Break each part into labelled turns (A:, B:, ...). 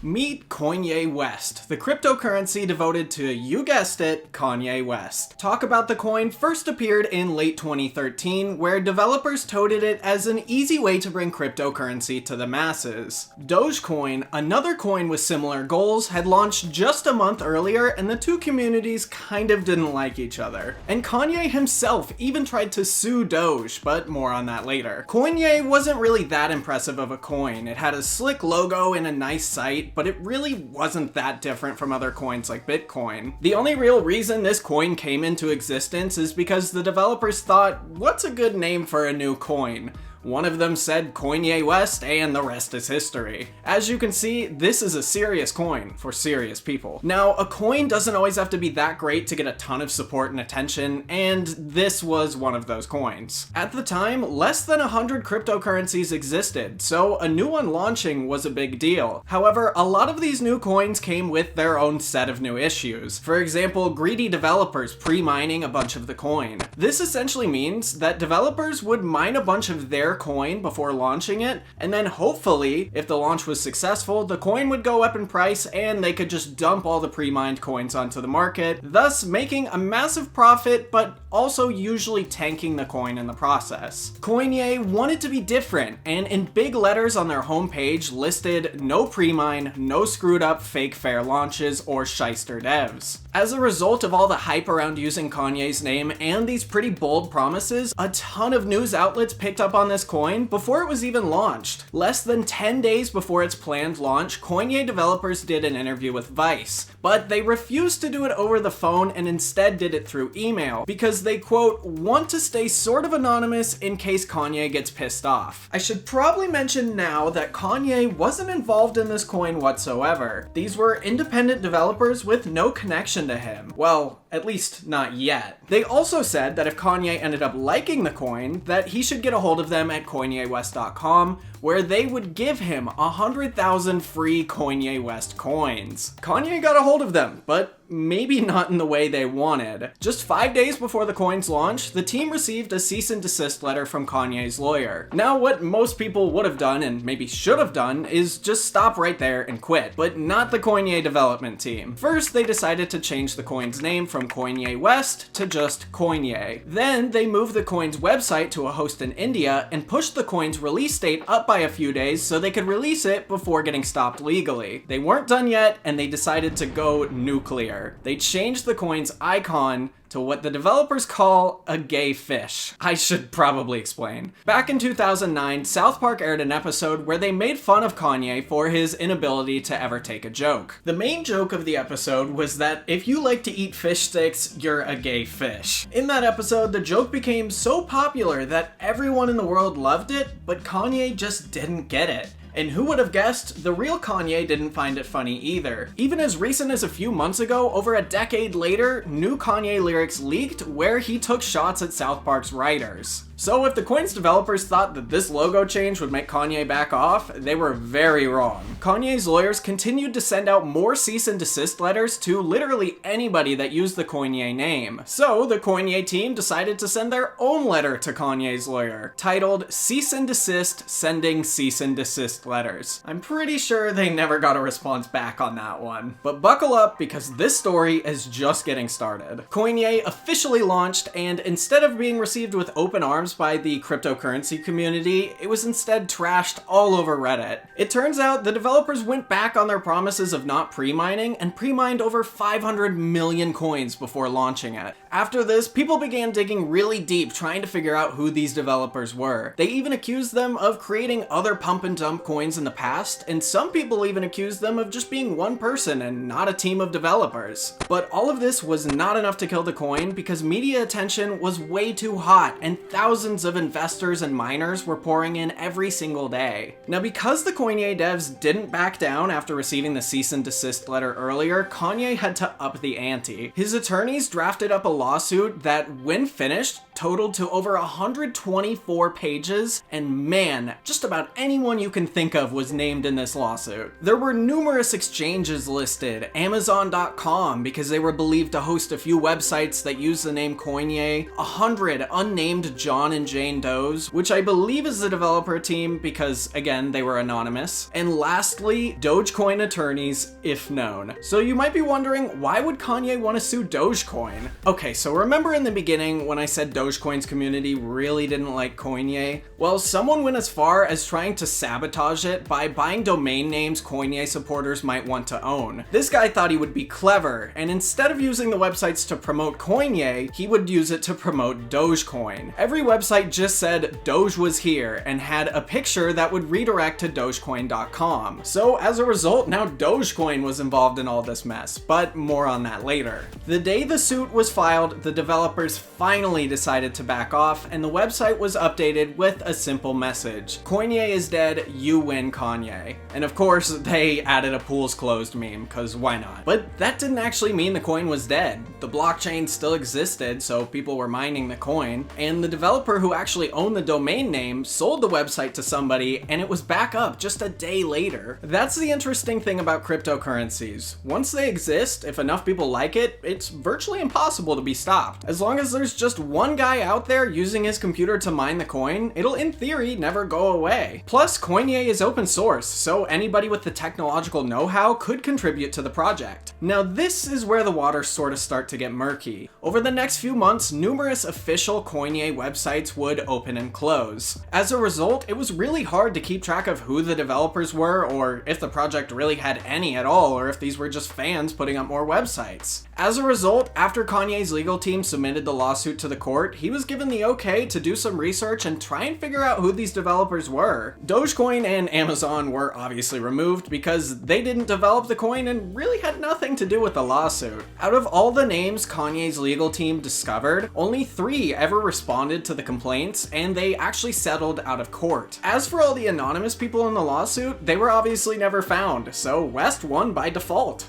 A: Meet Coinye West, the cryptocurrency devoted to, you guessed it, Kanye West. Talk about the coin first appeared in late 2013, where developers touted it as an easy way to bring cryptocurrency to the masses. Dogecoin, another coin with similar goals, had launched just a month earlier, and the two communities kind of didn't like each other. And Kanye himself even tried to sue Doge, but more on that later. Coinye wasn't really that impressive of a coin. It had a slick logo and a nice site, but it really wasn't that different from other coins like Bitcoin. The only real reason this coin came into existence is because the developers thought, what's a good name for a new coin? One of them said Coinye West, and the rest is history. As you can see, this is a serious coin for serious people. Now, a coin doesn't always have to be that great to get a ton of support and attention, and this was one of those coins. At the time, less than 100 cryptocurrencies existed, so a new one launching was a big deal. However, a lot of these new coins came with their own set of new issues. For example, greedy developers pre-mining a bunch of the coin. This essentially means that developers would mine a bunch of their coin before launching it, and then hopefully, if the launch was successful, the coin would go up in price and they could just dump all the pre-mined coins onto the market, thus making a massive profit, but also usually tanking the coin in the process. Coinye wanted to be different, and in big letters on their homepage listed no pre-mine, no screwed up fake fair launches, or shyster devs. As a result of all the hype around using Kanye's name and these pretty bold promises, a ton of news outlets picked up on this coin before it was even launched. Less than 10 days before its planned launch, Coinye developers did an interview with Vice, but they refused to do it over the phone and instead did it through email because they, quote, want to stay sort of anonymous in case Kanye gets pissed off. I should probably mention now that Kanye wasn't involved in this coin whatsoever. These were independent developers with no connection to him. Well, at least not yet. They also said that if Kanye ended up liking the coin, that he should get a hold of them at coinyewest.com, where they would give him 100,000 free Coinye West coins. Kanye got a hold of them, but maybe not in the way they wanted. Just 5 days before the coin's launch, the team received a cease and desist letter from Kanye's lawyer. Now, what most people would have done, and maybe should have done, is just stop right there and quit, but not the Coinye development team. First, they decided to change the coin's name from Coinye West to just Koinye. Then, they moved the coin's website to a host in India and pushed the coin's release date up by a few days so they could release it before getting stopped legally. They weren't done yet, and they decided to go nuclear. They changed the coin's icon to what the developers call a gay fish. I should probably explain. Back in 2009, South Park aired an episode where they made fun of Kanye for his inability to ever take a joke. The main joke of the episode was that if you like to eat fish sticks, you're a gay fish. In that episode, the joke became so popular that everyone in the world loved it, but Kanye just didn't get it. And who would have guessed, the real Kanye didn't find it funny either. Even as recent as a few months ago, over a decade later, new Kanye lyrics leaked where he took shots at South Park's writers. So if the coin's developers thought that this logo change would make Kanye back off, they were very wrong. Kanye's lawyers continued to send out more cease and desist letters to literally anybody that used the Coinye name. So the Coinye team decided to send their own letter to Kanye's lawyer, titled Cease and Desist Sending Cease and Desist Letters. I'm pretty sure they never got a response back on that one. But buckle up, because this story is just getting started. Coinye officially launched, and instead of being received with open arms by the cryptocurrency community, it was instead trashed all over Reddit. It turns out the developers went back on their promises of not pre-mining and pre-mined over 500 million coins before launching it. After this, people began digging really deep trying to figure out who these developers were. They even accused them of creating other pump and dump coins in the past, and some people even accused them of just being one person and not a team of developers. But all of this was not enough to kill the coin because media attention was way too hot, and thousands of investors and miners were pouring in every single day. Now, because the Coinye devs didn't back down after receiving the cease and desist letter earlier, Kanye had to up the ante. His attorneys drafted up a lawsuit that, when finished, totaled to over 124 pages, and man, just about anyone you can think of was named in this lawsuit. There were numerous exchanges listed, Amazon.com because they were believed to host a few websites that use the name Koinye, 100 unnamed John and Jane Does, which I believe is the developer team because, again, they were anonymous, and lastly, Dogecoin attorneys, if known. So you might be wondering, why would Kanye want to sue Dogecoin? Okay, so remember in the beginning when I said Dogecoin's community really didn't like Koinye? Well, someone went as far as trying to sabotage it by buying domain names Koinye supporters might want to own. This guy thought he would be clever, and instead of using the websites to promote Koinye, he would use it to promote Dogecoin. Every website just said Doge was here and had a picture that would redirect to Dogecoin.com. So as a result, now Dogecoin was involved in all this mess, but more on that later. The day the suit was filed, the developers finally decided to back off, and the website was updated with a simple message. Koinye is dead, you win Kanye. And of course, they added a pool's closed meme, cause why not? But that didn't actually mean the coin was dead. The blockchain still existed, so people were mining the coin, and the developer who actually owned the domain name sold the website to somebody, and it was back up just a day later. That's the interesting thing about cryptocurrencies. Once they exist, if enough people like it, it's virtually impossible to be stopped. As long as there's just one guy out there using his computer to mine the coin, it'll in theory never go away. Plus, Koinye is open source, so anybody with the technological know-how could contribute to the project. Now this is where the waters sort of start to get murky. Over the next few months, numerous official Koinye websites would open and close. As a result, it was really hard to keep track of who the developers were, or if the project really had any at all, or if these were just fans putting up more websites. As a result, after Kanye's legal team submitted the lawsuit to the court, he was given the okay to do some research and try and figure out who these developers were. Dogecoin and Amazon were obviously removed because they didn't develop the coin and really had nothing to do with the lawsuit. Out of all the names Kanye's legal team discovered, only 3 ever responded to the complaints, and they actually settled out of court. As for all the anonymous people in the lawsuit, they were obviously never found, so West won by default.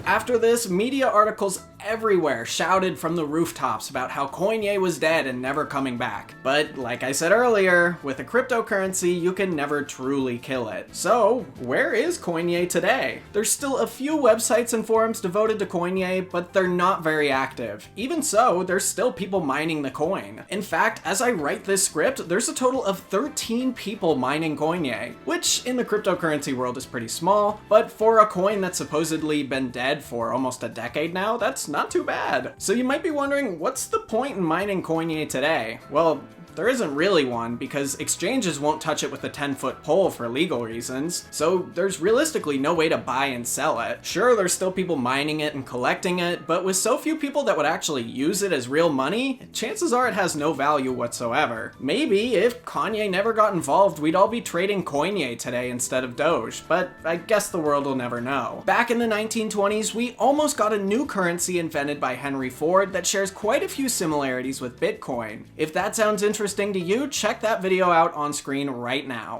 A: After this, media articles everywhere shouted from the rooftops about how Koinye was dead and never coming back. But like I said earlier, with a cryptocurrency, you can never truly kill it. So where is Koinye today? There's still a few websites and forums devoted to Koinye, but they're not very active. Even so, there's still people mining the coin. In fact, as I write this script, there's a total of 13 people mining Koinye, which in the cryptocurrency world is pretty small, but for a coin that's supposedly been dead for almost a decade now, that's not too bad. So you might be wondering, what's the point in mining Koinye today? Well, there isn't really one, because exchanges won't touch it with a 10-foot pole for legal reasons, so there's realistically no way to buy and sell it. Sure, there's still people mining it and collecting it, but with so few people that would actually use it as real money, chances are it has no value whatsoever. Maybe if Kanye never got involved, we'd all be trading Koinye today instead of Doge, but I guess the world will never know. Back in the 1920s, we almost got a new currency invented by Henry Ford that shares quite a few similarities with Bitcoin. If that sounds interesting to you, check that video out on screen right now.